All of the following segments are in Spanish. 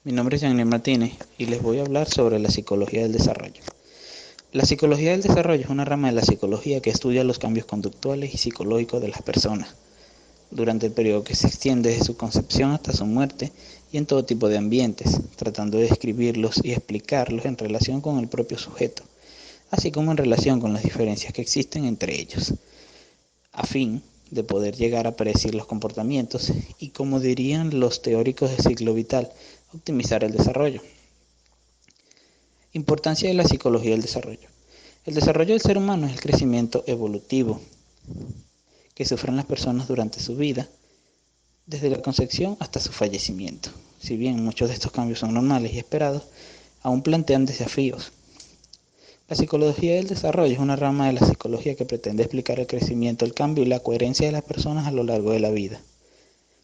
Mi nombre es Janine Martínez y les voy a hablar sobre la psicología del desarrollo. La psicología del desarrollo es una rama de la psicología que estudia los cambios conductuales y psicológicos de las personas durante el periodo que se extiende desde su concepción hasta su muerte y en todo tipo de ambientes, tratando de describirlos y explicarlos en relación con el propio sujeto, así como en relación con las diferencias que existen entre ellos, a fin de poder llegar a predecir los comportamientos y, como dirían los teóricos del ciclo vital, optimizar el desarrollo. Importancia de la psicología del desarrollo. El desarrollo del ser humano es el crecimiento evolutivo que sufren las personas durante su vida, desde la concepción hasta su fallecimiento. Si bien muchos de estos cambios son normales y esperados, aún plantean desafíos. La psicología del desarrollo es una rama de la psicología que pretende explicar el crecimiento, el cambio y la coherencia de las personas a lo largo de la vida.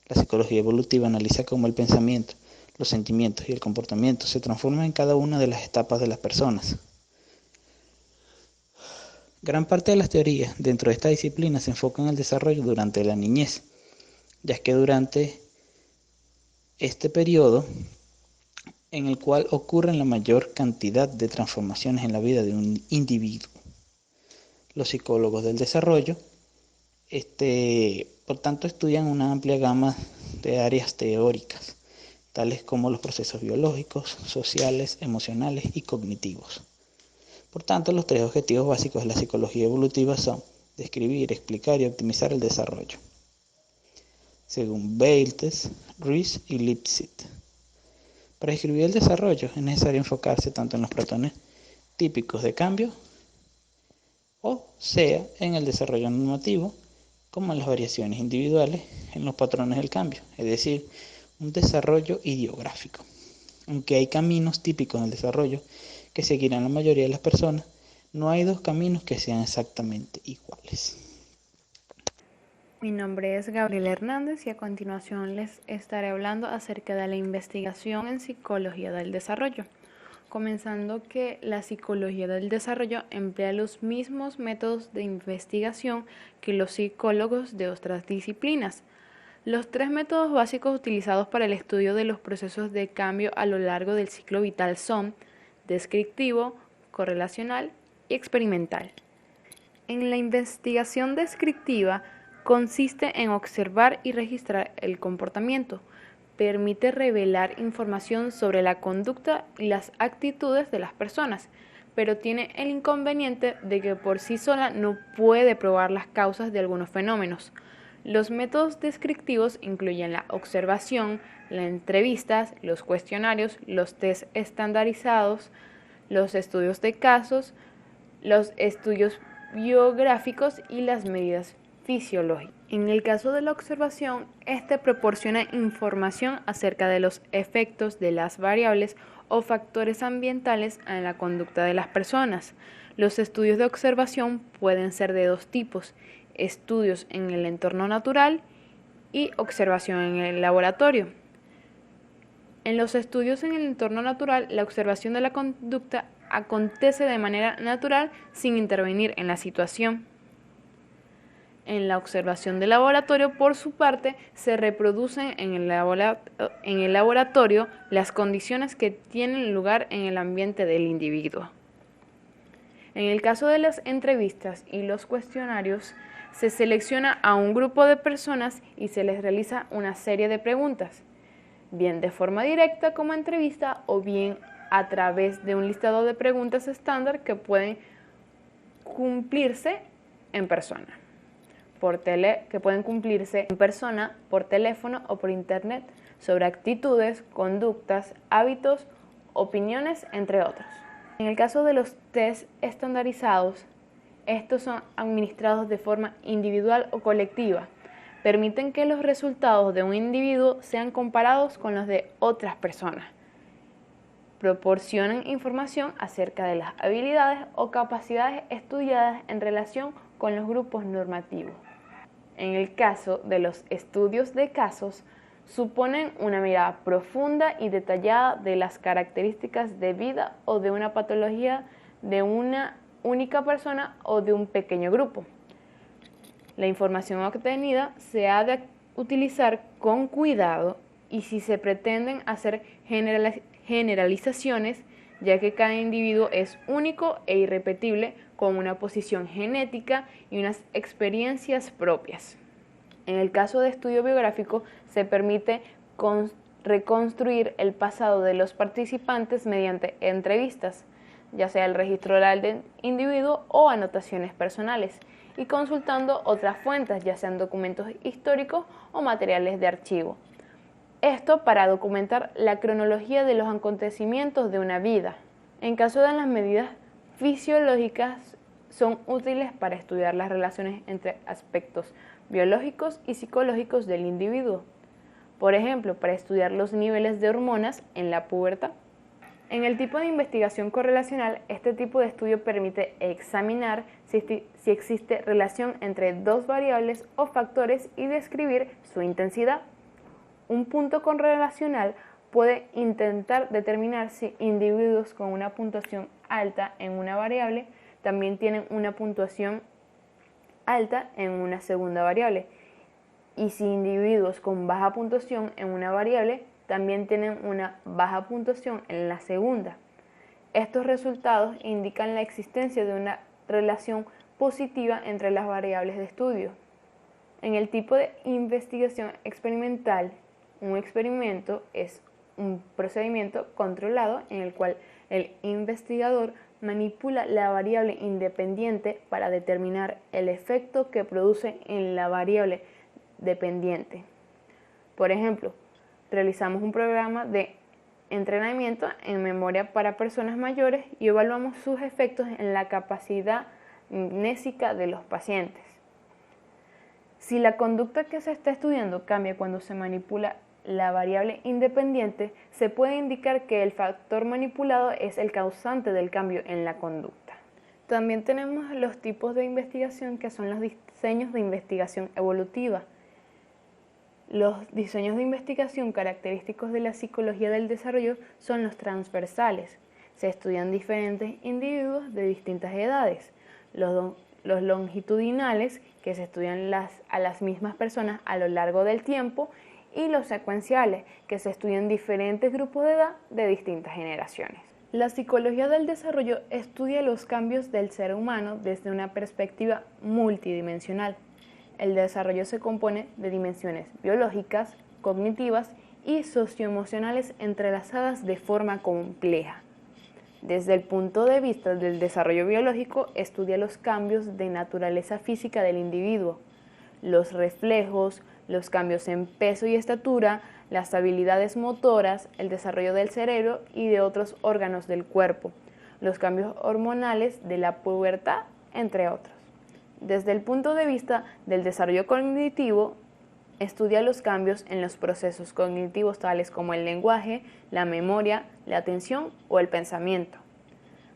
La psicología evolutiva analiza cómo el pensamiento, los sentimientos y el comportamiento se transforman en cada una de las etapas de las personas. Gran parte de las teorías dentro de esta disciplina se enfocan en el desarrollo durante la niñez, ya que durante este periodo en el cual ocurren la mayor cantidad de transformaciones en la vida de un individuo. Los psicólogos del desarrollo, por tanto, estudian una amplia gama de áreas teóricas, tales como los procesos biológicos, sociales, emocionales y cognitivos. Por tanto, los tres objetivos básicos de la psicología evolutiva son describir, explicar y optimizar el desarrollo, según Bailtes, Ruiz y Lipset. Para describir el desarrollo es necesario enfocarse tanto en los patrones típicos de cambio, o sea, en el desarrollo normativo, como en las variaciones individuales en los patrones del cambio, es decir, un desarrollo ideográfico. Aunque hay caminos típicos en el desarrollo que seguirán la mayoría de las personas, no hay dos caminos que sean exactamente iguales. Mi nombre es Gabriela Hernández y a continuación les estaré hablando acerca de la investigación en psicología del desarrollo, comenzando que la psicología del desarrollo emplea los mismos métodos de investigación que los psicólogos de otras disciplinas. Los tres métodos básicos utilizados para el estudio de los procesos de cambio a lo largo del ciclo vital son descriptivo, correlacional y experimental. En la investigación descriptiva consiste en observar y registrar el comportamiento. Permite revelar información sobre la conducta y las actitudes de las personas, pero tiene el inconveniente de que por sí sola no puede probar las causas de algunos fenómenos. Los métodos descriptivos incluyen la observación, las entrevistas, los cuestionarios, los test estandarizados, los estudios de casos, los estudios biográficos y las medidas fisiológicas. En el caso de la observación, este proporciona información acerca de los efectos de las variables o factores ambientales en la conducta de las personas. Los estudios de observación pueden ser de dos tipos: estudios en el entorno natural y observación en el laboratorio. En los estudios en el entorno natural, la observación de la conducta acontece de manera natural sin intervenir en la situación. En la observación de laboratorio, por su parte, se reproducen en el laboratorio las condiciones que tienen lugar en el ambiente del individuo. En el caso de las entrevistas y los cuestionarios, se selecciona a un grupo de personas y se les realiza una serie de preguntas, bien de forma directa como entrevista o bien a través de un listado de preguntas estándar que pueden cumplirse en persona. Por teléfono o por internet, sobre actitudes, conductas, hábitos, opiniones, entre otros. En el caso de los test estandarizados, estos son administrados de forma individual o colectiva. Permiten que los resultados de un individuo sean comparados con los de otras personas. Proporcionan información acerca de las habilidades o capacidades estudiadas en relación con los grupos normativos. En el caso de los estudios de casos, suponen una mirada profunda y detallada de las características de vida o de una patología de una única persona o de un pequeño grupo. La información obtenida se ha de utilizar con cuidado y si se pretenden hacer generalizaciones, ya que cada individuo es único e irrepetible con una posición genética y unas experiencias propias. En el caso de estudio biográfico, se permite reconstruir el pasado de los participantes mediante entrevistas, ya sea el registro oral del individuo o anotaciones personales, y consultando otras fuentes, ya sean documentos históricos o materiales de archivo. Esto para documentar la cronología de los acontecimientos de una vida. En caso de las medidas fisiológicas, son útiles para estudiar las relaciones entre aspectos biológicos y psicológicos del individuo. Por ejemplo, para estudiar los niveles de hormonas en la pubertad. En el tipo de investigación correlacional, este tipo de estudio permite examinar si existe relación entre dos variables o factores y describir su intensidad. Un punto correlacional puede intentar determinar si individuos con una puntuación alta en una variable también tienen una puntuación alta en una segunda variable, y si individuos con baja puntuación en una variable también tienen una baja puntuación en la segunda. Estos resultados indican la existencia de una relación positiva entre las variables de estudio. En el tipo de investigación experimental, un experimento es un procedimiento controlado en el cual el investigador manipula la variable independiente para determinar el efecto que produce en la variable dependiente. Por ejemplo, realizamos un programa de entrenamiento en memoria para personas mayores y evaluamos sus efectos en la capacidad mnésica de los pacientes. Si la conducta que se está estudiando cambia cuando se manipula la variable independiente, se puede indicar que el factor manipulado es el causante del cambio en la conducta. También tenemos los tipos de investigación, que son los diseños de investigación evolutiva. Los diseños de investigación característicos de la psicología del desarrollo son los transversales. Se estudian diferentes individuos de distintas edades. Los longitudinales, que se estudian a las mismas personas a lo largo del tiempo, y los secuenciales, que se estudian diferentes grupos de edad de distintas generaciones. La psicología del desarrollo estudia los cambios del ser humano desde una perspectiva multidimensional. El desarrollo se compone de dimensiones biológicas, cognitivas y socioemocionales entrelazadas de forma compleja. Desde el punto de vista del desarrollo biológico, estudia los cambios de naturaleza física del individuo, los reflejos, los cambios en peso y estatura, las habilidades motoras, el desarrollo del cerebro y de otros órganos del cuerpo, los cambios hormonales de la pubertad, entre otros. Desde el punto de vista del desarrollo cognitivo, estudia los cambios en los procesos cognitivos tales como el lenguaje, la memoria, la atención o el pensamiento.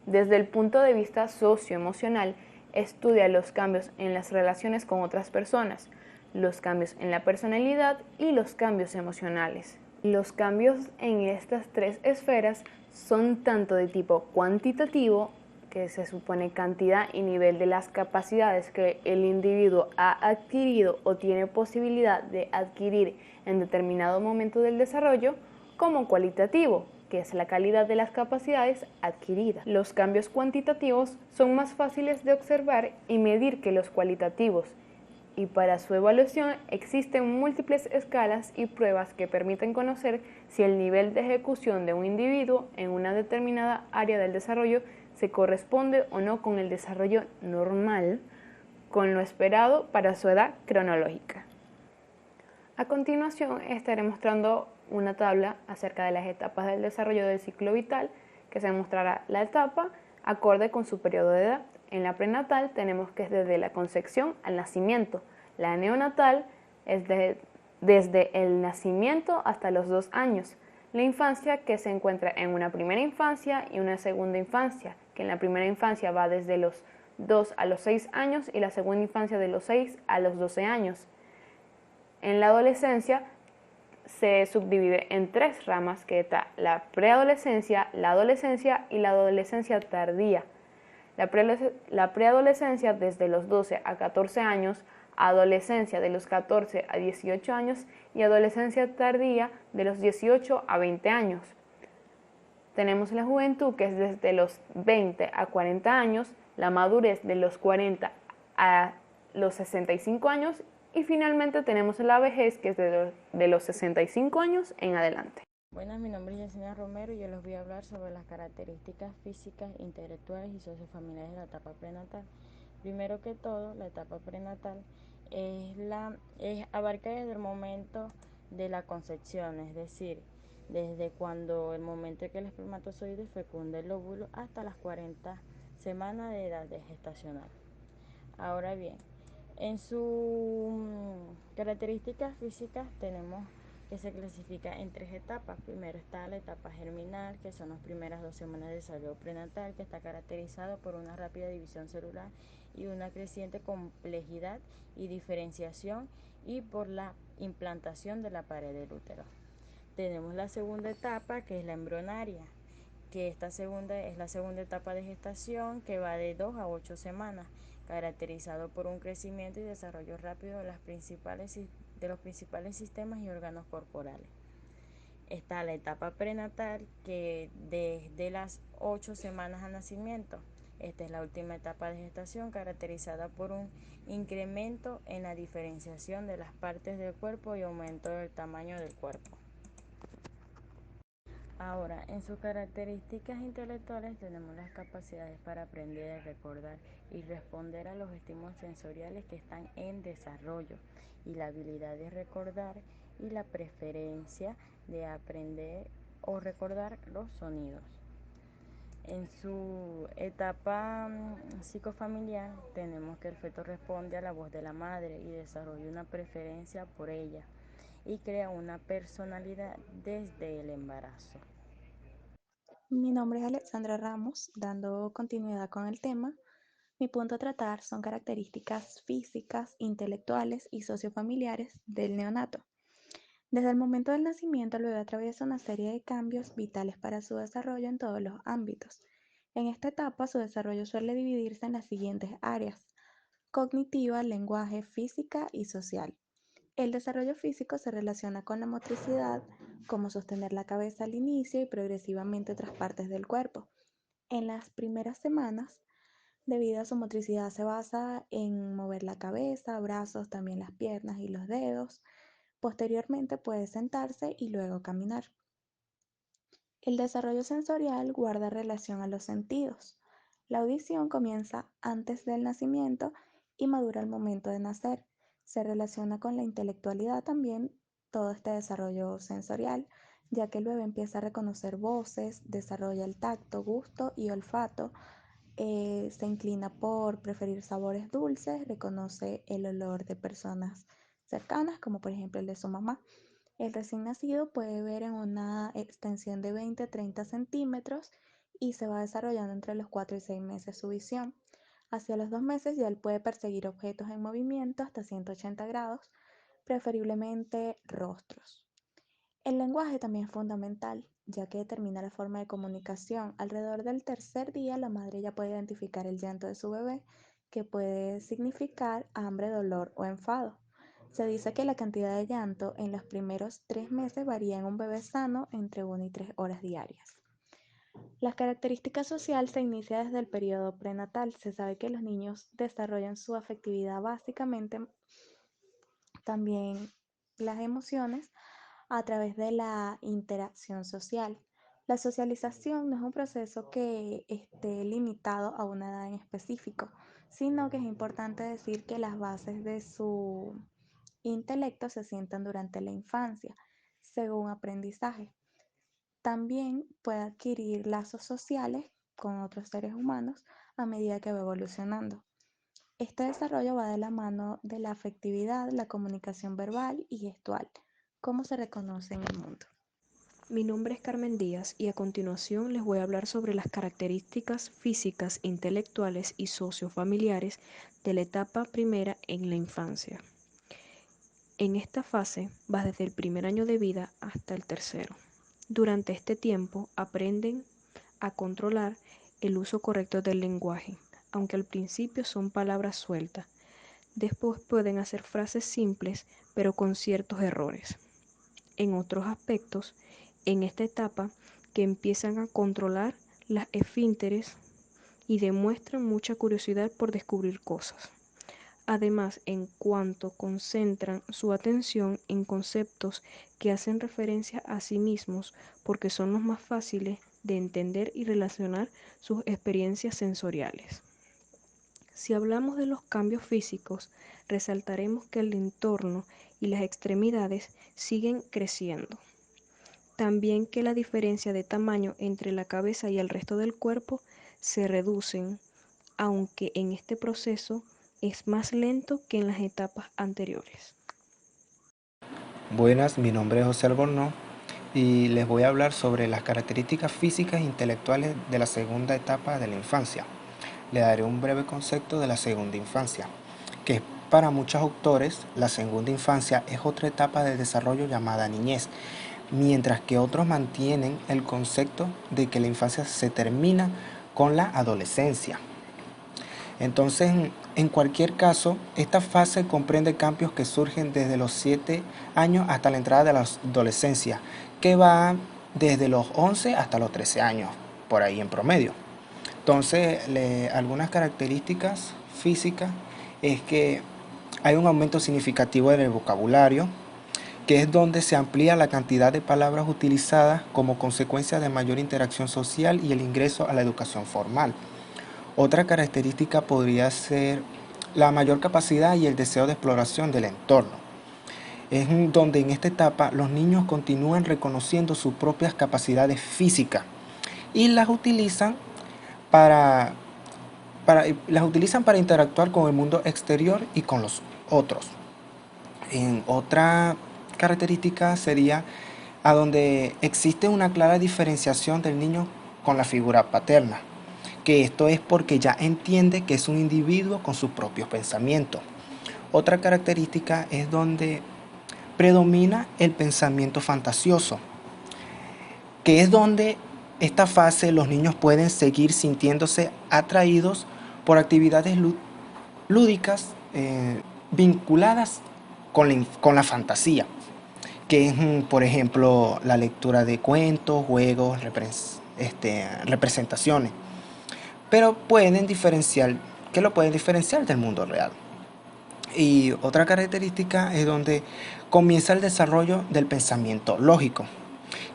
Desde el punto de vista socioemocional, estudia los cambios en las relaciones con otras personas, los cambios en la personalidad y los cambios emocionales. Los cambios en estas tres esferas son tanto de tipo cuantitativo, que se supone cantidad y nivel de las capacidades que el individuo ha adquirido o tiene posibilidad de adquirir en determinado momento del desarrollo, como cualitativo, que es la calidad de las capacidades adquiridas. Los cambios cuantitativos son más fáciles de observar y medir que los cualitativos, y para su evaluación existen múltiples escalas y pruebas que permiten conocer si el nivel de ejecución de un individuo en una determinada área del desarrollo se corresponde o no con el desarrollo normal, con lo esperado para su edad cronológica. A continuación estaré mostrando una tabla acerca de las etapas del desarrollo del ciclo vital, que se mostrará la etapa acorde con su periodo de edad. En la prenatal tenemos que es desde la concepción al nacimiento. La neonatal es desde el nacimiento hasta los 2 años. La infancia, que se encuentra en una primera infancia y una segunda infancia, que en la primera infancia va desde los 2 a los 6 años y la segunda infancia de los 6 a los 12 años. En la adolescencia se subdivide en 3 ramas, que está la preadolescencia, la adolescencia y la adolescencia tardía. La preadolescencia desde los 12 a 14 años adolescencia de los 14 a 18 años y adolescencia tardía de los 18 a 20 años. Tenemos la juventud, que es desde los 20 a 40 años, la madurez de los 40 a los 65 años y finalmente tenemos la vejez, que es de los 65 años en adelante. Buenas, mi nombre es Yesenia Romero y yo les voy a hablar sobre las características físicas, intelectuales y sociofamiliares de la etapa prenatal. Primero que todo, la etapa prenatal abarca desde el momento de la concepción, es decir, desde cuando el momento en que el espermatozoide fecunda el óvulo hasta las 40 semanas de edad gestacional. Ahora bien, en sus características físicas tenemos que se clasifica en 3 etapas. Primero está la etapa germinal, que son las primeras 2 semanas de desarrollo prenatal, que está caracterizado por una rápida división celular y una creciente complejidad y diferenciación, y por la implantación de la pared del útero. Tenemos la segunda etapa, que es la embrionaria, que esta segunda es la segunda etapa de gestación, que va de 2 a 8 semanas, caracterizado por un crecimiento y desarrollo rápido de los principales sistemas y órganos corporales. Está la etapa prenatal, que desde las 8 semanas al nacimiento. Esta es la última etapa de gestación, caracterizada por un incremento en la diferenciación de las partes del cuerpo y aumento del tamaño del cuerpo. Ahora, en sus características intelectuales tenemos las capacidades para aprender, recordar y responder a los estímulos sensoriales que están en desarrollo, y la habilidad de recordar y la preferencia de aprender o recordar los sonidos. En su etapa psicofamiliar tenemos que el feto responde a la voz de la madre y desarrolla una preferencia por ella y crea una personalidad desde el embarazo. Mi nombre es Alexandra Ramos. Dando continuidad con el tema, mi punto a tratar son características físicas, intelectuales y sociofamiliares del neonato. Desde el momento del nacimiento, el bebé atraviesa una serie de cambios vitales para su desarrollo en todos los ámbitos. En esta etapa, su desarrollo suele dividirse en las siguientes áreas: cognitiva, lenguaje, física y social. El desarrollo físico se relaciona con la motricidad, como sostener la cabeza al inicio y progresivamente otras partes del cuerpo. En las primeras semanas, debido a su motricidad, se basa en mover la cabeza, brazos, también las piernas y los dedos. Posteriormente puede sentarse y luego caminar. El desarrollo sensorial guarda relación a los sentidos. La audición comienza antes del nacimiento y madura al momento de nacer. Se relaciona con la intelectualidad también todo este desarrollo sensorial, ya que el bebé empieza a reconocer voces, desarrolla el tacto, gusto y olfato, se inclina por preferir sabores dulces, reconoce el olor de personas cercanas, como por ejemplo el de su mamá. El recién nacido puede ver en una extensión de 20 a 30 centímetros y se va desarrollando entre los 4 y 6 meses su visión. Hacia los 2 meses ya él puede perseguir objetos en movimiento hasta 180 grados, preferiblemente rostros. El lenguaje también es fundamental, ya que determina la forma de comunicación. Alrededor del tercer día, la madre ya puede identificar el llanto de su bebé, que puede significar hambre, dolor o enfado. Se dice que la cantidad de llanto en los primeros 3 meses varía en un bebé sano entre 1 y 3 horas diarias. La característica social se inicia desde el periodo prenatal. Se sabe que los niños desarrollan su afectividad básicamente, también las emociones, a través de la interacción social. La socialización no es un proceso que esté limitado a una edad en específico, sino que es importante decir que las bases de su intelecto se sientan durante la infancia, según aprendizaje. También puede adquirir lazos sociales con otros seres humanos a medida que va evolucionando. Este desarrollo va de la mano de la afectividad, la comunicación verbal y gestual, como se reconoce en el mundo. Mi nombre es Carmen Díaz y a continuación les voy a hablar sobre las características físicas, intelectuales y sociofamiliares de la etapa primera en la infancia. En esta fase va desde el primer año de vida hasta el tercero. Durante este tiempo aprenden a controlar el uso correcto del lenguaje, aunque al principio son palabras sueltas. Después pueden hacer frases simples, pero con ciertos errores. En otros aspectos, en esta etapa, que empiezan a controlar las esfínteres y demuestran mucha curiosidad por descubrir cosas. Además, en cuanto concentran su atención en conceptos que hacen referencia a sí mismos porque son los más fáciles de entender y relacionar sus experiencias sensoriales. Si hablamos de los cambios físicos, resaltaremos que el entorno y las extremidades siguen creciendo. También que la diferencia de tamaño entre la cabeza y el resto del cuerpo se reducen, aunque en este proceso es más lento que en las etapas anteriores. Buenas, mi nombre es José Albornoz y les voy a hablar sobre las características físicas e intelectuales de la segunda etapa de la infancia. Le daré un breve concepto de la segunda infancia, que para muchos autores la segunda infancia es otra etapa de desarrollo llamada niñez, mientras que otros mantienen el concepto de que la infancia se termina con la adolescencia. Entonces, en cualquier caso, esta fase comprende cambios que surgen desde los 7 años hasta la entrada de la adolescencia, que va desde los 11 hasta los 13 años, por ahí en promedio. Entonces, algunas características físicas es que hay un aumento significativo en el vocabulario, que es donde se amplía la cantidad de palabras utilizadas como consecuencia de mayor interacción social y el ingreso a la educación formal. Otra característica podría ser la mayor capacidad y el deseo de exploración del entorno. Es donde en esta etapa los niños continúan reconociendo sus propias capacidades físicas y las utilizan para interactuar con el mundo exterior y con los otros. En otra característica sería a donde existe una clara diferenciación del niño con la figura paterna, que esto es porque ya entiende que es un individuo con sus propios pensamientos. Otra característica es donde predomina el pensamiento fantasioso, que es donde esta fase los niños pueden seguir sintiéndose atraídos por actividades lúdicas vinculadas con la fantasía, que es, por ejemplo, la lectura de cuentos, juegos, representaciones, pero lo pueden diferenciar del mundo real. Y otra característica es donde comienza el desarrollo del pensamiento lógico,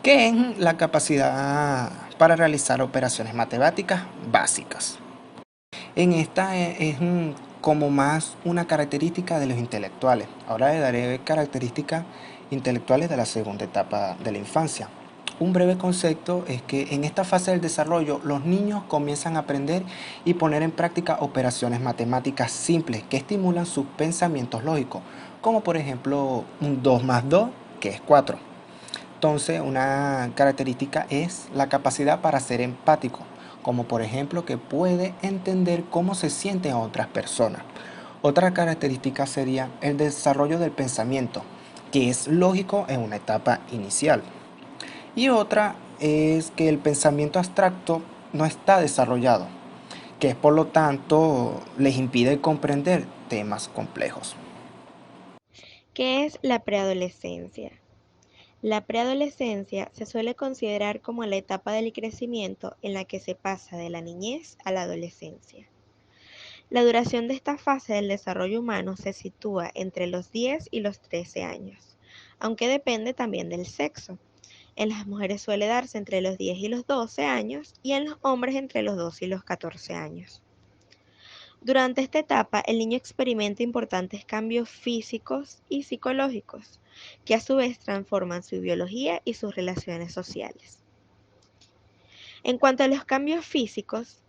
que es la capacidad para realizar operaciones matemáticas básicas. En esta es como más una característica de los intelectuales. Ahora le daré características intelectuales de la segunda etapa de la infancia. Un breve concepto es que en esta fase del desarrollo los niños comienzan a aprender y poner en práctica operaciones matemáticas simples que estimulan sus pensamientos lógicos, como por ejemplo un 2 más 2, que es 4. Entonces, una característica es la capacidad para ser empático, como por ejemplo que puede entender cómo se sienten otras personas. Otra característica sería el desarrollo del pensamiento, que es lógico en una etapa inicial. Y otra es que el pensamiento abstracto no está desarrollado, que por lo tanto les impide comprender temas complejos. ¿Qué es la preadolescencia? La preadolescencia se suele considerar como la etapa del crecimiento en la que se pasa de la niñez a la adolescencia. La duración de esta fase del desarrollo humano se sitúa entre los 10 y los 13 años, aunque depende también del sexo. En las mujeres suele darse entre los 10 y los 12 años y en los hombres entre los 12 y los 14 años. Durante esta etapa, el niño experimenta importantes cambios físicos y psicológicos, que a su vez transforman su biología y sus relaciones sociales. En cuanto a los cambios físicos,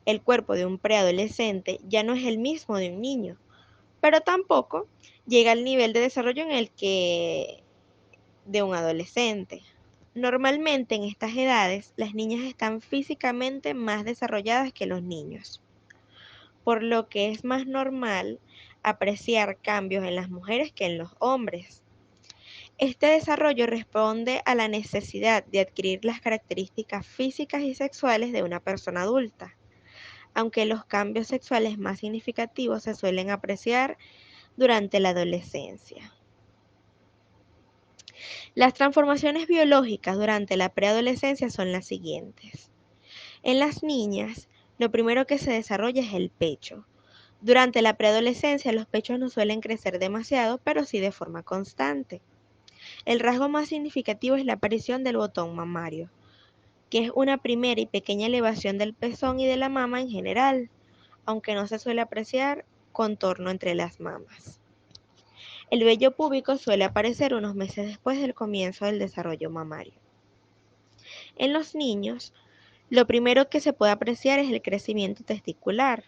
el cuerpo de un preadolescente ya no es el mismo de un niño, pero tampoco llega al nivel de desarrollo en el que de un adolescente. Normalmente en estas edades las niñas están físicamente más desarrolladas que los niños, por lo que es más normal apreciar cambios en las mujeres que en los hombres. Este desarrollo responde a la necesidad de adquirir las características físicas y sexuales de una persona adulta. aunque los cambios sexuales más significativos se suelen apreciar durante la adolescencia. Las transformaciones biológicas durante la preadolescencia son las siguientes. En las niñas, lo primero que se desarrolla es el pecho. Durante la preadolescencia los pechos no suelen crecer demasiado, pero sí de forma constante. El rasgo más significativo es la aparición del botón mamario, que es una primera y pequeña elevación del pezón y de la mama en general, aunque no se suele apreciar contorno entre las mamas. El vello púbico suele aparecer unos meses después del comienzo del desarrollo mamario. En los niños, lo primero que se puede apreciar es el crecimiento testicular.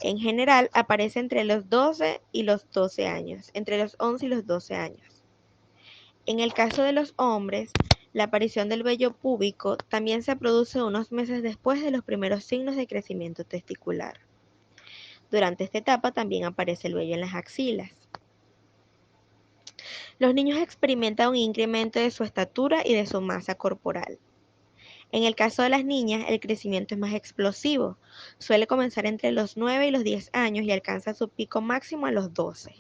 En general aparece entre los 12 y los 12 años, entre los 11 y los 12 años. En el caso de los hombres, la aparición del vello púbico también se produce unos meses después de los primeros signos de crecimiento testicular. Durante esta etapa también aparece el vello en las axilas. Los niños experimentan un incremento de su estatura y de su masa corporal. En el caso de las niñas, el crecimiento es más explosivo. Suele comenzar entre los 9 y los 10 años y alcanza su pico máximo a los 12.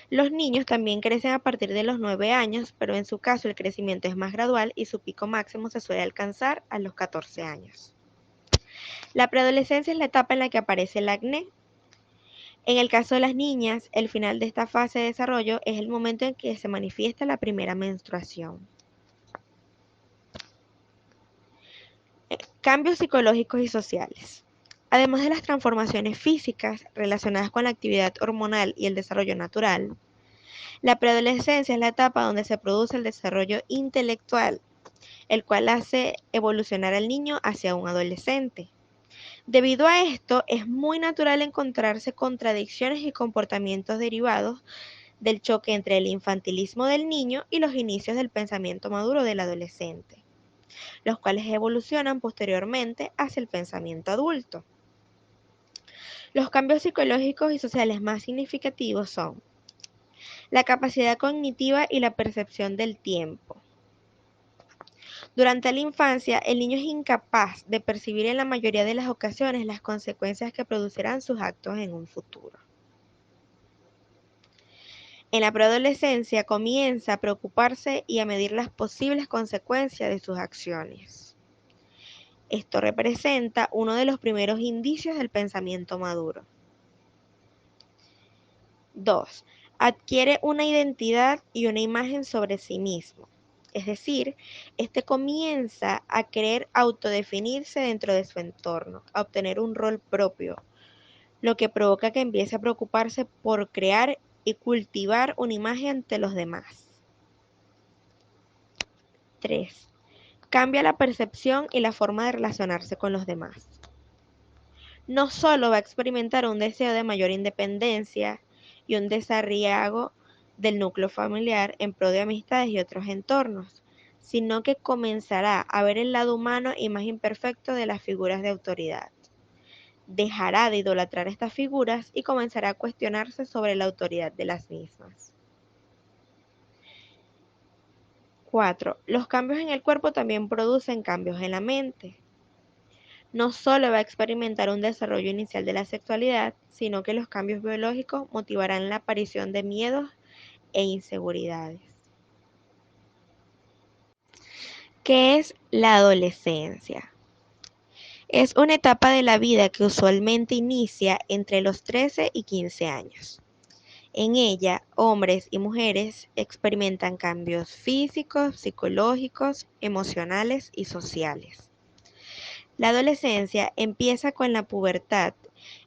Los niños también crecen a partir de los 9 años, pero en su caso el crecimiento es más gradual y su pico máximo se suele alcanzar a los 14 años. La preadolescencia es la etapa en la que aparece el acné. En el caso de las niñas, el final de esta fase de desarrollo es el momento en que se manifiesta la primera menstruación. Cambios psicológicos y sociales. Además de las transformaciones físicas relacionadas con la actividad hormonal y el desarrollo natural, la preadolescencia es la etapa donde se produce el desarrollo intelectual, el cual hace evolucionar al niño hacia un adolescente. Debido a esto, es muy natural encontrarse contradicciones y comportamientos derivados del choque entre el infantilismo del niño y los inicios del pensamiento maduro del adolescente, los cuales evolucionan posteriormente hacia el pensamiento adulto. Los cambios psicológicos y sociales más significativos son la capacidad cognitiva y la percepción del tiempo. Durante la infancia, el niño es incapaz de percibir en la mayoría de las ocasiones las consecuencias que producirán sus actos en un futuro. En la preadolescencia comienza a preocuparse y a medir las posibles consecuencias de sus acciones. Esto representa uno de los primeros indicios del pensamiento maduro. 2. Adquiere una identidad y una imagen sobre sí mismo. Es decir, este comienza a querer autodefinirse dentro de su entorno, a obtener un rol propio, lo que provoca que empiece a preocuparse por crear y cultivar una imagen ante los demás. 3. Cambia la percepción y la forma de relacionarse con los demás. No solo va a experimentar un deseo de mayor independencia y un desarraigo del núcleo familiar en pro de amistades y otros entornos, sino que comenzará a ver el lado humano y más imperfecto de las figuras de autoridad. Dejará de idolatrar estas figuras y comenzará a cuestionarse sobre la autoridad de las mismas. 4. Los cambios en el cuerpo también producen cambios en la mente. No solo va a experimentar un desarrollo inicial de la sexualidad, sino que los cambios biológicos motivarán la aparición de miedos e inseguridades. ¿Qué es la adolescencia? Es una etapa de la vida que usualmente inicia entre los 13 y 15 años. En ella, hombres y mujeres experimentan cambios físicos, psicológicos, emocionales y sociales. La adolescencia empieza con la pubertad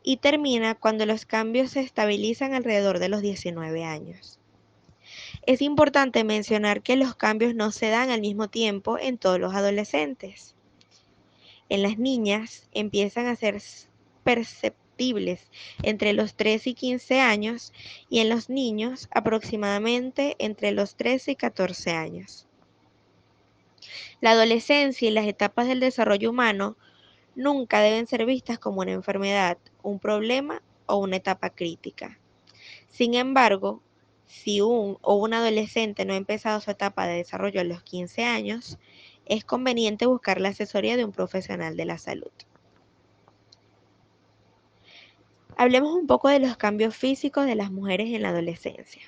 y termina cuando los cambios se estabilizan alrededor de los 19 años. Es importante mencionar que los cambios no se dan al mismo tiempo en todos los adolescentes. En las niñas empiezan a ser perceptibles entre los 13 y 15 años y en los niños aproximadamente entre los 13 y 14 años. La adolescencia y las etapas del desarrollo humano nunca deben ser vistas como una enfermedad, un problema o una etapa crítica. Sin embargo, si un o una adolescente no ha empezado su etapa de desarrollo a los 15 años, es conveniente buscar la asesoría de un profesional de la salud. Hablemos un poco de los cambios físicos de las mujeres en la adolescencia.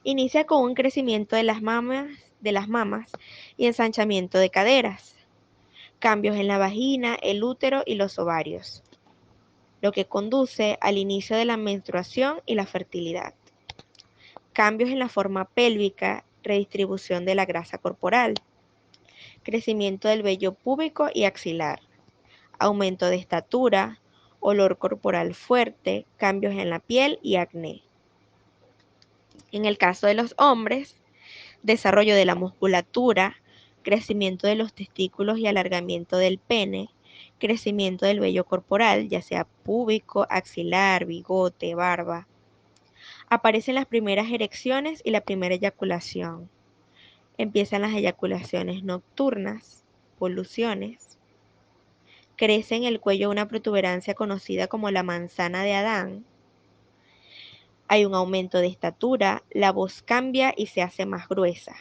Inicia con un crecimiento de las mamas y ensanchamiento de caderas, cambios en la vagina, el útero y los ovarios, lo que conduce al inicio de la menstruación y la fertilidad. Cambios en la forma pélvica, redistribución de la grasa corporal, crecimiento del vello púbico y axilar, aumento de estatura, olor corporal fuerte, cambios en la piel y acné. En el caso de los hombres, desarrollo de la musculatura, crecimiento de los testículos y alargamiento del pene, crecimiento del vello corporal, ya sea púbico, axilar, bigote, barba. Aparecen las primeras erecciones y la primera eyaculación. Empiezan las eyaculaciones nocturnas, poluciones. Crece en el cuello una protuberancia conocida como la manzana de Adán. Hay un aumento de estatura, la voz cambia y se hace más gruesa.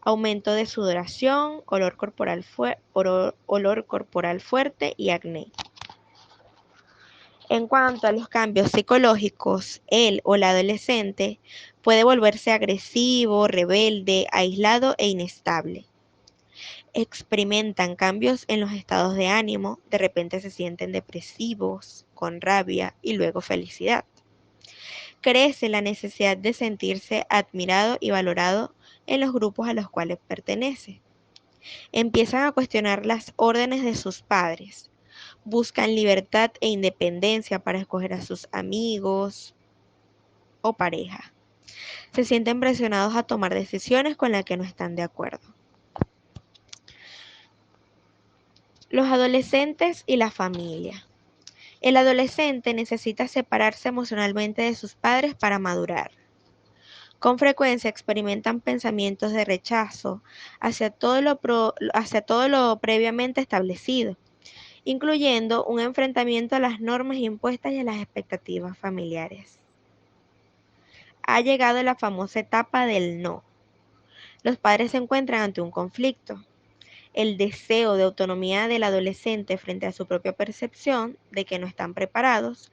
Aumento de sudoración, olor corporal fuerte y acné. En cuanto a los cambios psicológicos, él o la adolescente puede volverse agresivo, rebelde, aislado e inestable. Experimentan cambios en los estados de ánimo, de repente se sienten depresivos, con rabia y luego felicidad. Crece la necesidad de sentirse admirado y valorado en los grupos a los cuales pertenece. Empiezan a cuestionar las órdenes de sus padres. Buscan libertad e independencia para escoger a sus amigos o pareja. Se sienten presionados a tomar decisiones con las que no están de acuerdo. Los adolescentes y la familia. El adolescente necesita separarse emocionalmente de sus padres para madurar. Con frecuencia experimentan pensamientos de rechazo hacia todo lo previamente establecido, incluyendo un enfrentamiento a las normas impuestas y a las expectativas familiares. Ha llegado la famosa etapa del no. Los padres se encuentran ante un conflicto. El deseo de autonomía del adolescente frente a su propia percepción de que no están preparados,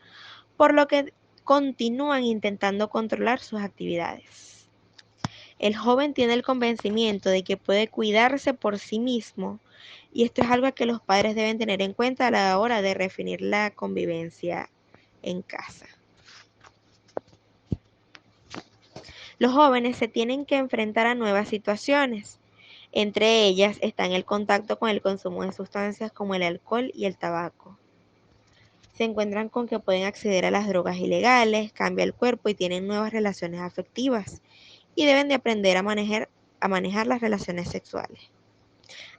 por lo que continúan intentando controlar sus actividades. El joven tiene el convencimiento de que puede cuidarse por sí mismo, y esto es algo que los padres deben tener en cuenta a la hora de definir la convivencia en casa. Los jóvenes se tienen que enfrentar a nuevas situaciones. Entre ellas están el contacto con el consumo de sustancias como el alcohol y el tabaco. Se encuentran con que pueden acceder a las drogas ilegales, cambia el cuerpo y tienen nuevas relaciones afectivas y deben de aprender a manejar las relaciones sexuales.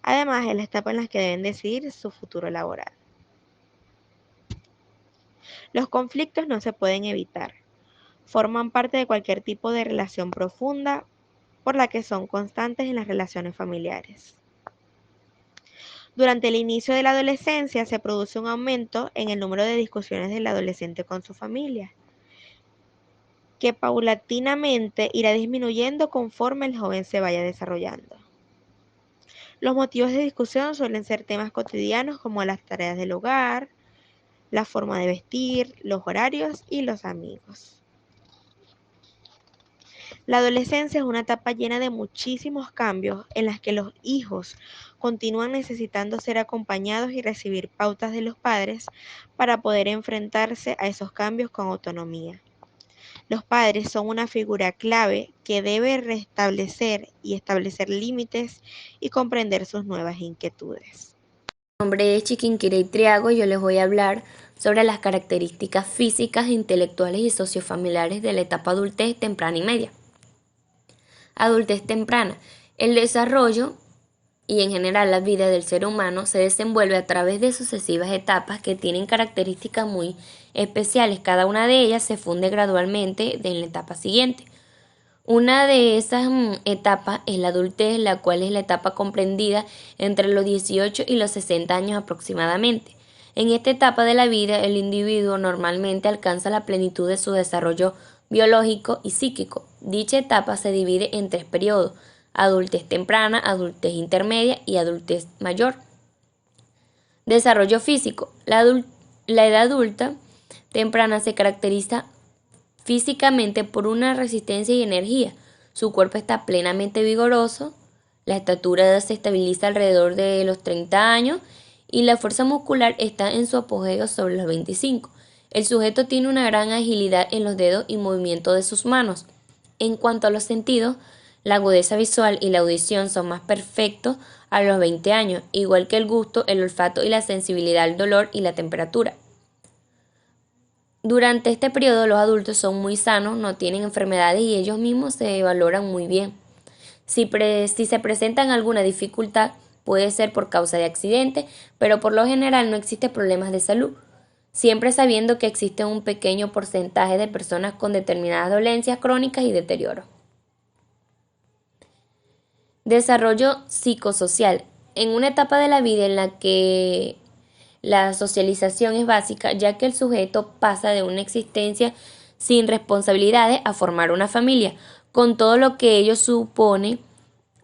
Además, es la etapa en la que deben decidir su futuro laboral. Los conflictos no se pueden evitar. Forman parte de cualquier tipo de relación profunda, por la que son constantes en las relaciones familiares. Durante el inicio de la adolescencia se produce un aumento en el número de discusiones del adolescente con su familia, que paulatinamente irá disminuyendo conforme el joven se vaya desarrollando. Los motivos de discusión suelen ser temas cotidianos como las tareas del hogar, la forma de vestir, los horarios y los amigos. La adolescencia es una etapa llena de muchísimos cambios en las que los hijos continúan necesitando ser acompañados y recibir pautas de los padres para poder enfrentarse a esos cambios con autonomía. Los padres son una figura clave que debe restablecer y establecer límites y comprender sus nuevas inquietudes. Mi nombre es Chiquinquirá Triago y yo les voy a hablar sobre las características físicas, intelectuales y sociofamiliares de la etapa adultez temprana y media. Adultez temprana. El desarrollo y en general la vida del ser humano se desenvuelve a través de sucesivas etapas que tienen características muy especiales. Cada una de ellas se funde gradualmente en la etapa siguiente. Una de esas etapas es la adultez, la cual es la etapa comprendida entre los 18 y los 60 años aproximadamente. En esta etapa de la vida, el individuo normalmente alcanza la plenitud de su desarrollo biológico y psíquico. Dicha etapa se divide en 3 periodos: adultez temprana, adultez intermedia y adultez mayor. Desarrollo físico. La La edad adulta temprana se caracteriza físicamente por una resistencia y energía. Su cuerpo está plenamente vigoroso, la estatura se estabiliza alrededor de los 30 años y la fuerza muscular está en su apogeo sobre los 25. El sujeto tiene una gran agilidad en los dedos y movimiento de sus manos. En cuanto a los sentidos, la agudeza visual y la audición son más perfectos a los 20 años, igual que el gusto, el olfato y la sensibilidad al dolor y la temperatura. Durante este periodo los adultos son muy sanos, no tienen enfermedades y ellos mismos se valoran muy bien. Si se presentan alguna dificultad, puede ser por causa de accidente, pero por lo general no existen problemas de salud, siempre sabiendo que existe un pequeño porcentaje de personas con determinadas dolencias crónicas y deterioro. Desarrollo psicosocial. En una etapa de la vida en la que la socialización es básica, ya que el sujeto pasa de una existencia sin responsabilidades a formar una familia, con todo lo que ello supone,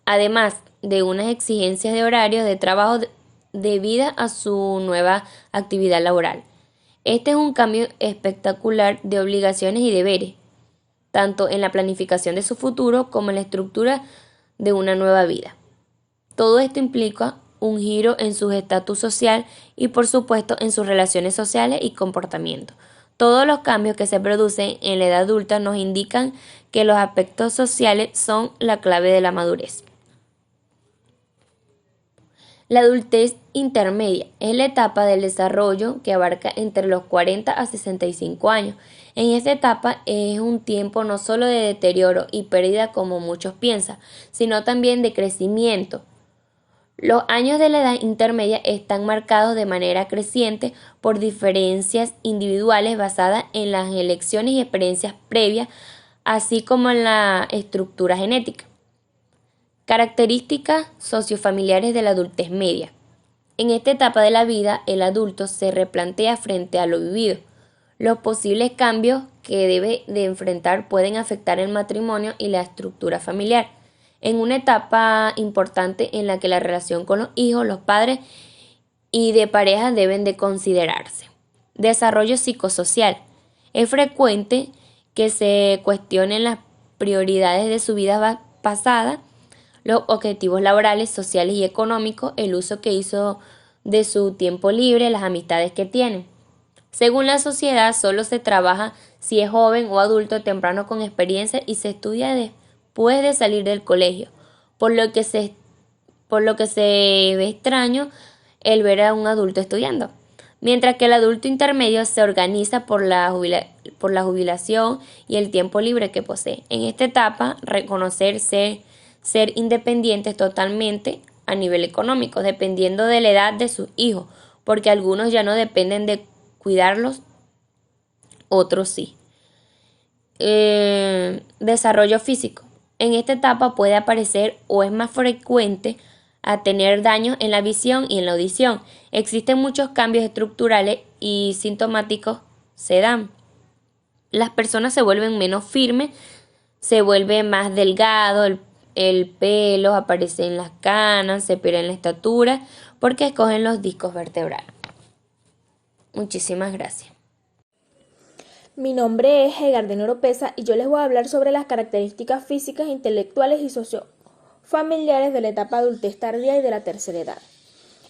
además de unas exigencias de horarios de trabajo debidas a su nueva actividad laboral. Este es un cambio espectacular de obligaciones y deberes, tanto en la planificación de su futuro como en la estructura de una nueva vida. Todo esto implica un giro en su estatus social y por supuesto en sus relaciones sociales y comportamiento. Todos los cambios que se producen en la edad adulta nos indican que los aspectos sociales son la clave de la madurez. La adultez intermedia es la etapa del desarrollo que abarca entre los 40 a 65 años. En esta etapa es un tiempo no solo de deterioro y pérdida como muchos piensan, sino también de crecimiento. Los años de la edad intermedia están marcados de manera creciente por diferencias individuales basadas en las elecciones y experiencias previas, así como en la estructura genética. Características sociofamiliares de la adultez media. En esta etapa de la vida, el adulto se replantea frente a lo vivido. Los posibles cambios que debe de enfrentar pueden afectar el matrimonio y la estructura familiar. En una etapa importante en la que la relación con los hijos, los padres y de pareja deben de considerarse. Desarrollo psicosocial. Es frecuente que se cuestionen las prioridades de su vida pasada, los objetivos laborales, sociales y económicos, el uso que hizo de su tiempo libre, las amistades que tiene. Según la sociedad, solo se trabaja si es joven o adulto temprano con experiencia y se estudia después de salir del colegio, por lo que se ve extraño el ver a un adulto estudiando. Mientras que el adulto intermedio se organiza por la jubilación y el tiempo libre que posee. En esta etapa, reconocerse ser independientes totalmente a nivel económico, dependiendo de la edad de sus hijos, porque algunos ya no dependen de cuidarlos, otros sí. Desarrollo físico. En esta etapa puede aparecer o es más frecuente a tener daños en la visión y en la audición. Existen muchos cambios estructurales y sintomáticos se dan. Las personas se vuelven menos firmes, se vuelve más delgado, el pelo, aparecen las canas, se pierde la estatura, porque escogen los discos vertebrales. Muchísimas gracias. Mi nombre es Egardena Oropesa y yo les voy a hablar sobre las características físicas, intelectuales y sociofamiliares de la etapa adultez tardía y de la tercera edad.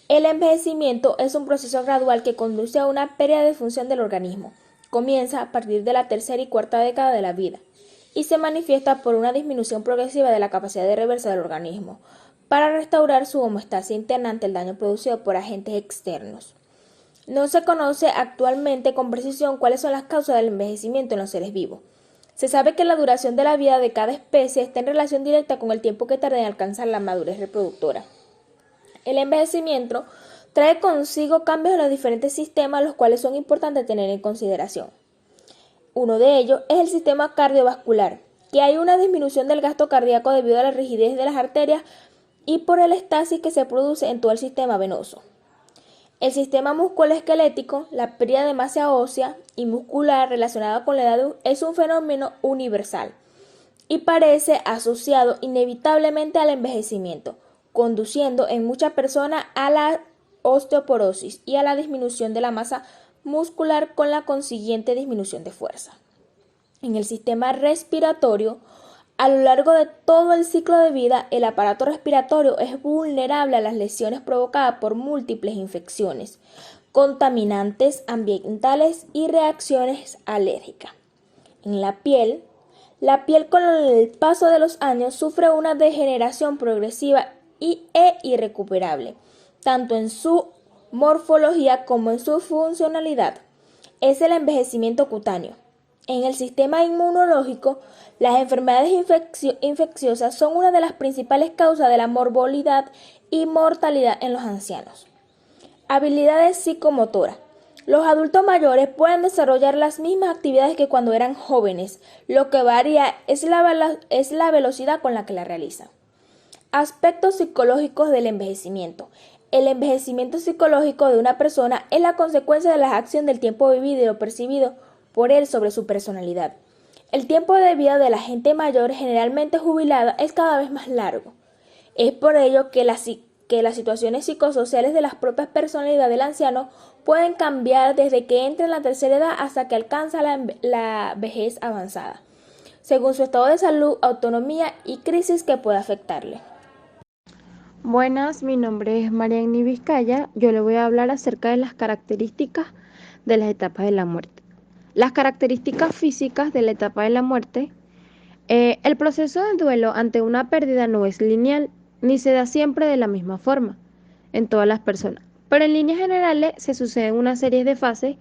El envejecimiento es un proceso gradual que conduce a una pérdida de función del organismo. Comienza a partir de la tercera y cuarta década de la vida y se manifiesta por una disminución progresiva de la capacidad de reversa del organismo para restaurar su homeostasis interna ante el daño producido por agentes externos. No se conoce actualmente con precisión cuáles son las causas del envejecimiento en los seres vivos. Se sabe que la duración de la vida de cada especie está en relación directa con el tiempo que tarda en alcanzar la madurez reproductora. El envejecimiento trae consigo cambios en los diferentes sistemas, los cuales son importantes tener en consideración. Uno de ellos es el sistema cardiovascular, que hay una disminución del gasto cardíaco debido a la rigidez de las arterias y por el estasis que se produce en todo el sistema venoso. El sistema musculoesquelético, la pérdida de masa ósea y muscular relacionada con la edad es un fenómeno universal y parece asociado inevitablemente al envejecimiento, conduciendo en muchas personas a la osteoporosis y a la disminución de la masa muscular con la consiguiente disminución de fuerza. En el sistema respiratorio, a lo largo de todo el ciclo de vida, el aparato respiratorio es vulnerable a las lesiones provocadas por múltiples infecciones, contaminantes ambientales y reacciones alérgicas. En la piel con el paso de los años sufre una degeneración progresiva e irrecuperable, tanto en su morfología como en su funcionalidad. Es el envejecimiento cutáneo. En el sistema inmunológico, las enfermedades infecciosas son una de las principales causas de la morbilidad y mortalidad en los ancianos. Habilidades psicomotoras. Los adultos mayores pueden desarrollar las mismas actividades que cuando eran jóvenes. Lo que varía es la velocidad con la que la realizan. Aspectos psicológicos del envejecimiento. El envejecimiento psicológico de una persona es la consecuencia de la acción del tiempo vivido y lo percibido por él sobre su personalidad. El tiempo de vida de la gente mayor, generalmente jubilada, es cada vez más largo. Es por ello que las situaciones psicosociales de las propias personalidades del anciano pueden cambiar desde que entra en la tercera edad hasta que alcanza la vejez avanzada, según su estado de salud, autonomía y crisis que pueda afectarle. Buenas, mi nombre es Marianny Vizcaya. Yo le voy a hablar acerca de las características de las etapas de la muerte. Las características físicas de la etapa de la muerte. El proceso del duelo ante una pérdida no es lineal, ni se da siempre de la misma forma en todas las personas, pero en líneas generales se suceden una serie de fases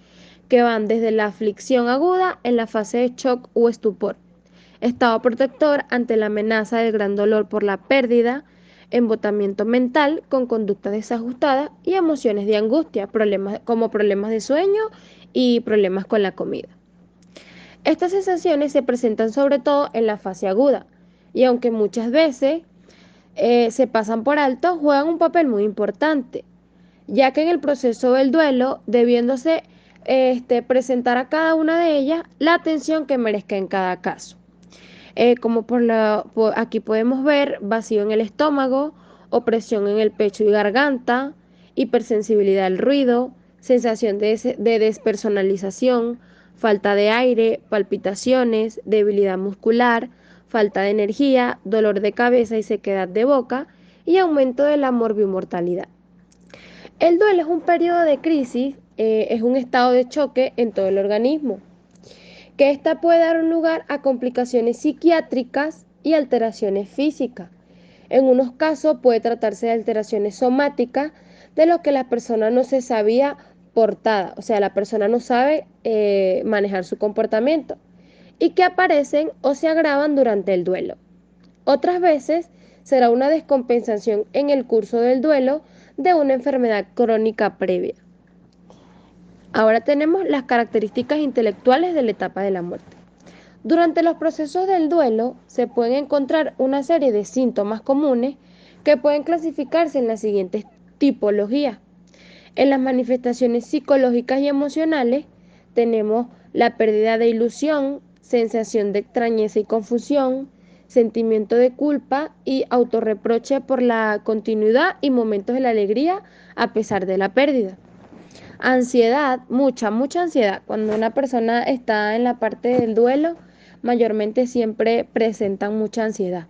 que van desde la aflicción aguda en la fase de shock o estupor, estado protector ante la amenaza del gran dolor por la pérdida, embotamiento mental con conductas desajustadas y emociones de angustia, problemas de sueño y problemas con la comida. Estas sensaciones se presentan sobre todo en la fase aguda y aunque muchas veces se pasan por alto, juegan un papel muy importante, ya que en el proceso del duelo, debiéndose presentar a cada una de ellas la atención que merezca en cada caso. Como aquí podemos ver, vacío en el estómago, opresión en el pecho y garganta, hipersensibilidad al ruido, sensación de despersonalización, falta de aire, palpitaciones, debilidad muscular, falta de energía, dolor de cabeza y sequedad de boca y aumento de la morbimortalidad. El duelo es un periodo de crisis, es un estado de choque en todo el organismo, que ésta puede dar lugar a complicaciones psiquiátricas y alteraciones físicas. En unos casos puede tratarse de alteraciones somáticas de lo que la persona no se sabía portada, o sea, la persona no sabe manejar su comportamiento y que aparecen o se agravan durante el duelo. Otras veces será una descompensación en el curso del duelo de una enfermedad crónica previa. Ahora tenemos las características intelectuales de la etapa de la muerte. Durante los procesos del duelo se pueden encontrar una serie de síntomas comunes que pueden clasificarse en las siguientes tipologías. En las manifestaciones psicológicas y emocionales tenemos la pérdida de ilusión, sensación de extrañeza y confusión, sentimiento de culpa y autorreproche por la continuidad y momentos de la alegría a pesar de la pérdida. Ansiedad, mucha ansiedad. Cuando una persona está en la parte del duelo, mayormente siempre presentan mucha ansiedad.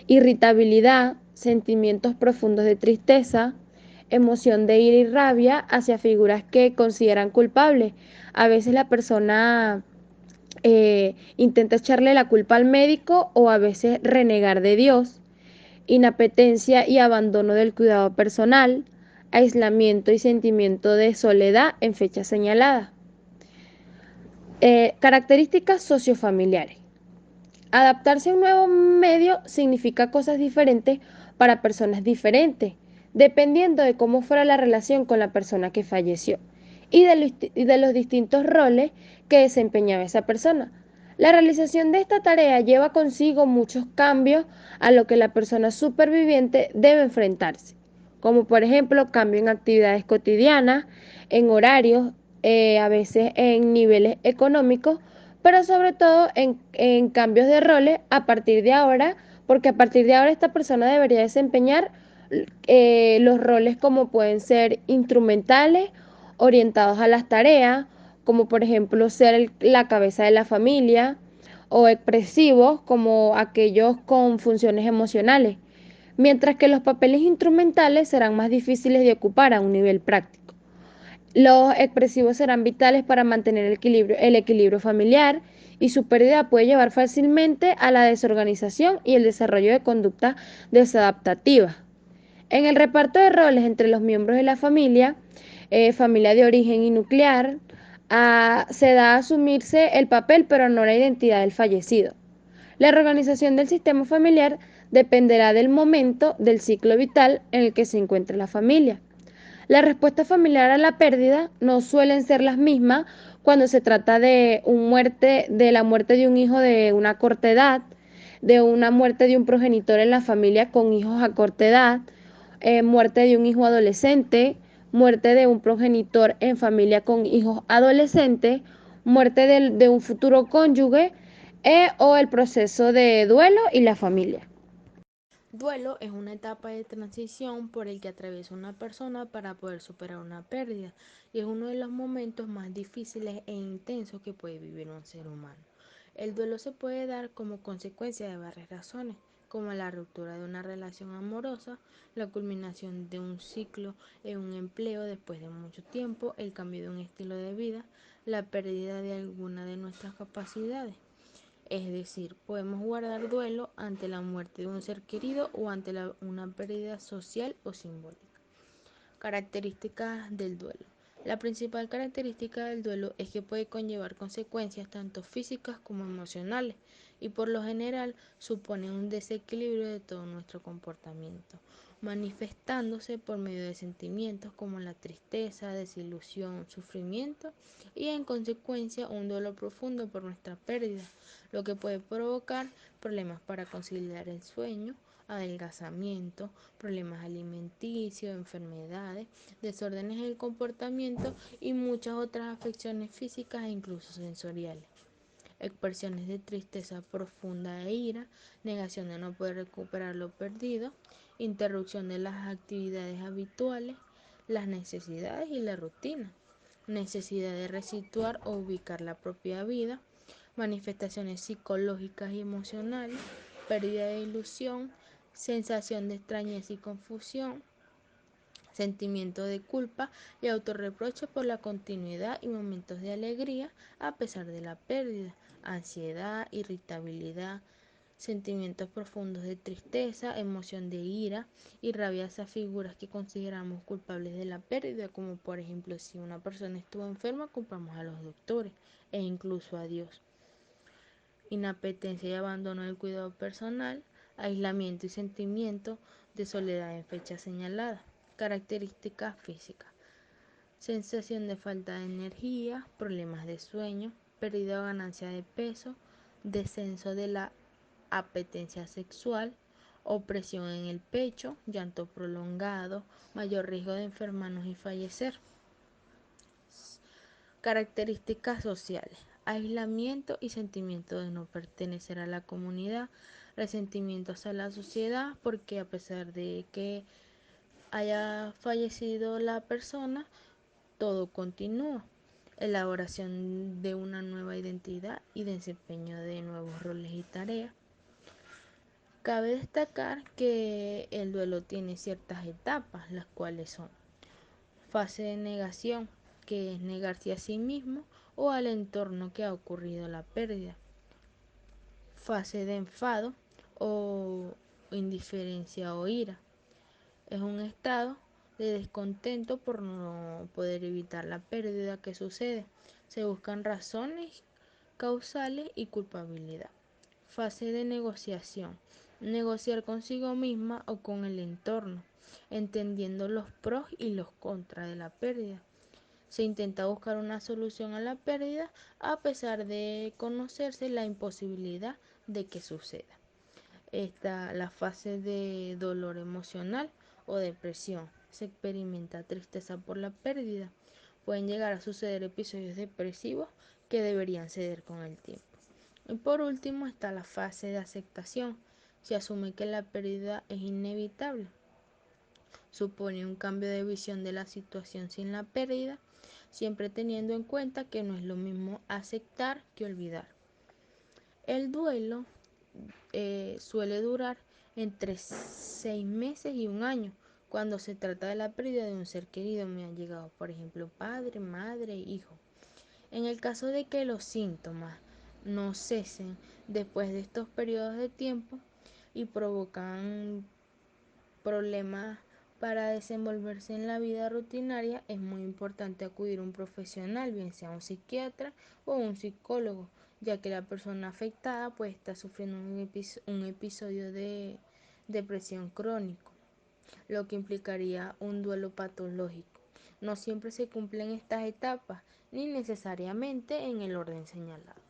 Irritabilidad, sentimientos profundos de tristeza, emoción de ira y rabia hacia figuras que consideran culpables. A veces la persona intenta echarle la culpa al médico o a veces renegar de Dios. Inapetencia y abandono del cuidado personal, aislamiento y sentimiento de soledad en fechas señaladas. Características sociofamiliares. Adaptarse a un nuevo medio significa cosas diferentes para personas diferentes, dependiendo de cómo fuera la relación con la persona que falleció y de los distintos roles que desempeñaba esa persona. La realización de esta tarea lleva consigo muchos cambios a lo que la persona superviviente debe enfrentarse, como por ejemplo cambio en actividades cotidianas, en horarios, a veces en niveles económicos, pero sobre todo en cambios de roles a partir de ahora, porque a partir de ahora esta persona debería desempeñar los roles como pueden ser instrumentales orientados a las tareas, como por ejemplo ser la cabeza de la familia, o expresivos, como aquellos con funciones emocionales, mientras que los papeles instrumentales serán más difíciles de ocupar a un nivel práctico. Los expresivos serán vitales para mantener el equilibrio familiar, y su pérdida puede llevar fácilmente a la desorganización y el desarrollo de conductas desadaptativas. En el reparto de roles entre los miembros de la familia, familia de origen y nuclear, se da a asumirse el papel pero no la identidad del fallecido. La organización del sistema familiar dependerá del momento del ciclo vital en el que se encuentre la familia. La respuesta familiar a la pérdida no suelen ser las mismas cuando se trata de la muerte de un hijo de una corta edad, de una muerte de un progenitor en la familia con hijos a corta edad, muerte de un hijo adolescente, muerte de un progenitor en familia con hijos adolescentes, muerte de un futuro cónyuge, o el proceso de duelo y la familia. Duelo es una etapa de transición por el que atraviesa una persona para poder superar una pérdida, y es uno de los momentos más difíciles e intensos que puede vivir un ser humano. El duelo se puede dar como consecuencia de varias razones, como la ruptura de una relación amorosa, la culminación de un ciclo en un empleo después de mucho tiempo, el cambio de un estilo de vida, la pérdida de alguna de nuestras capacidades. Es decir, podemos guardar duelo ante la muerte de un ser querido o ante una pérdida social o simbólica. Características del duelo. La principal característica del duelo es que puede conllevar consecuencias tanto físicas como emocionales, y por lo general supone un desequilibrio de todo nuestro comportamiento, manifestándose por medio de sentimientos como la tristeza, desilusión, sufrimiento y en consecuencia un dolor profundo por nuestra pérdida, lo que puede provocar problemas para conciliar el sueño, adelgazamiento, problemas alimenticios, enfermedades, desórdenes del comportamiento y muchas otras afecciones físicas e incluso sensoriales. Expresiones de tristeza profunda e ira, negación de no poder recuperar lo perdido, interrupción de las actividades habituales, las necesidades y la rutina, necesidad de resituar o ubicar la propia vida, manifestaciones psicológicas y emocionales, pérdida de ilusión, sensación de extrañez y confusión, sentimiento de culpa y autorreproche por la continuidad y momentos de alegría a pesar de la pérdida, ansiedad, irritabilidad, sentimientos profundos de tristeza, emoción de ira y rabia hacia figuras que consideramos culpables de la pérdida, como por ejemplo si una persona estuvo enferma, culpamos a los doctores e incluso a Dios. Inapetencia y abandono del cuidado personal, aislamiento y sentimiento de soledad en fecha señalada. Características físicas: sensación de falta de energía, problemas de sueño, pérdida o ganancia de peso, descenso de la apetencia sexual, opresión en el pecho, llanto prolongado, mayor riesgo de enfermarnos y fallecer. Características sociales: aislamiento y sentimiento de no pertenecer a la comunidad, resentimiento hacia la sociedad porque a pesar de que haya fallecido la persona, todo continúa. Elaboración de una nueva identidad y desempeño de nuevos roles y tareas. Cabe destacar que el duelo tiene ciertas etapas, las cuales son: fase de negación, que es negarse a sí mismo o al entorno que ha ocurrido la pérdida. Fase de enfado o indiferencia o ira. Es un estado de descontento por no poder evitar la pérdida que sucede. Se buscan razones causales y culpabilidad. Fase de negociación. Negociar consigo misma o con el entorno, entendiendo los pros y los contras de la pérdida. Se intenta buscar una solución a la pérdida a pesar de conocerse la imposibilidad de que suceda. Está la fase de dolor emocional o depresión. Se experimenta tristeza por la pérdida. Pueden llegar a suceder episodios depresivos que deberían ceder con el tiempo. Y por último está la fase de aceptación. Se asume que la pérdida es inevitable. supone un cambio de visión de la situación sin la pérdida, siempre teniendo en cuenta que no es lo mismo aceptar que olvidar. El duelo suele durar entre 6 meses y un año cuando se trata de la pérdida de un ser querido. Me han llegado, por ejemplo, padre, madre, hijo. En el caso de que los síntomas no cesen después de estos periodos de tiempo y provocan problemas para desenvolverse en la vida rutinaria, es muy importante acudir a un profesional, bien sea un psiquiatra o un psicólogo, ya que la persona afectada puede estar sufriendo un episodio de depresión crónico, lo que implicaría un duelo patológico. No siempre se cumplen estas etapas, ni necesariamente en el orden señalado.